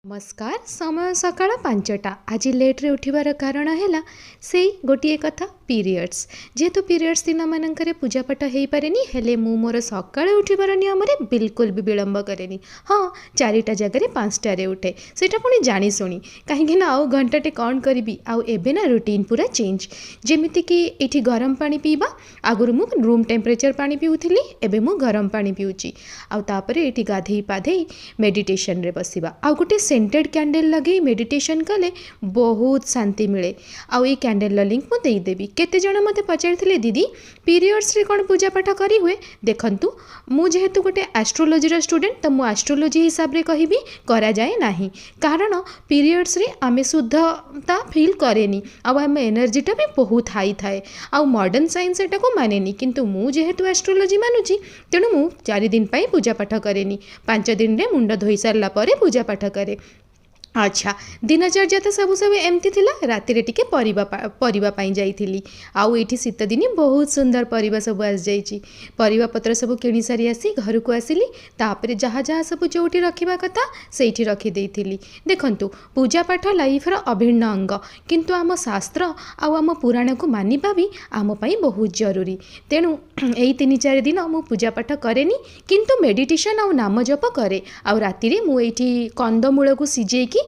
नमस्कार समय सकाळ 5टा आज लेट्रे उठिबार कारण है से गोटे कथा पीरियड्स जेहेतु पीरियड्स दिन मानक पूजापाठ हो पारे हेले मु मोर सका उठिबार नियम बिल्कुल भी विलंब करे हाँ 4टा जगह 5टारे उठे सेटा पुणी जाशुणी कहीं आउ घंटाटे कौन करी आउ एबे ना रूटीन पूरा चेंज जमीती कि ये गरम पानी पीवा आगुरी मु रूम टेम्परेचर पानी पीऊली एबे मु गरम पानी पीऊँगी आउे ये गाधे पाधे मेडिटेशन रे बसिबा आउ गोटे सेंटेड कैंडल लगे मेडिटेशन कले बहुत शांति मिले आउ ये कैंडल लिंक मु देदेवी केते जण मते पचारिथिले दीदी पीरियड्स रे कोन पूजा पाठ करी हुए देखंतु मु जेहेतु गोटे एस्ट्रोलोजी रो स्टूडेंट तो मु एस्ट्रोलोजी हिसाब रे कहिबी करा जाए नाही कारण पीरियड्स रे आमे शुद्धता फील करेनी आउ आम एनर्जीटा भी बहुत हाई थाए आउ मॉडर्न साइंस एटा को मानेनी किंतु मु जेहेतु एस्ट्रोलोजी मानुची तेणु मु 4 दिन पाई पूजा पाठ करेनी 5 दिन रे मुंड धोई सारला परे पूजा पाठ करे। अच्छा दिनचर्या तो सब सब एमती थिला राति रे टिके परिबा पाई जाइथिली आउ एठी शीत दिन बहुत सुंदर परिबा सब आस जाइची परिबा पत्र सब किणी सारी आसी घर को आसिली तापरे जहाँ जहाँ सब जोठी रखिबा कथा सेठी रखी देइथिली देखंतु पूजा पाठ लाइफ रो अभिन्न अंग किंतु आम शास्त्र आउ आम पुराण को मानिबा भी आम पई बहुत जरूरी तेणु एई 3-4 दिन मु पूजा पाठ करेनी किंतु मेडिटेशन आउ नाम जप करे आउ राति रे मु एठी कंदमूल को सिजेकी